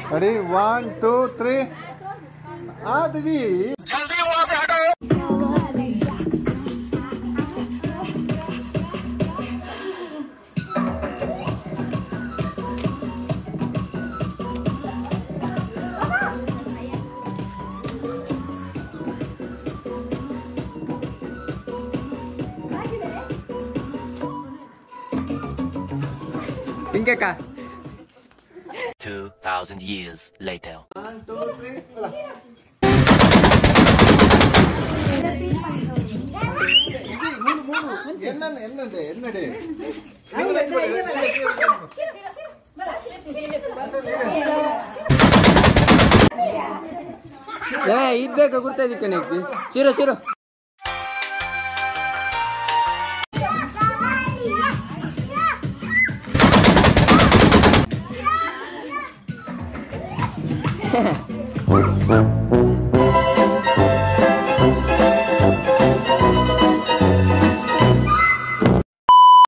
Ready? 1, 2, 3. दीदी जल्दी वहां से हटो। इनके का 2,000 years later. 1, 2, 3. ಇದ್ಬೇಕಾ ಗುರ್ತಾ ಇದಕ್ಕೆ ಶಿರೋ ಶಿರೋ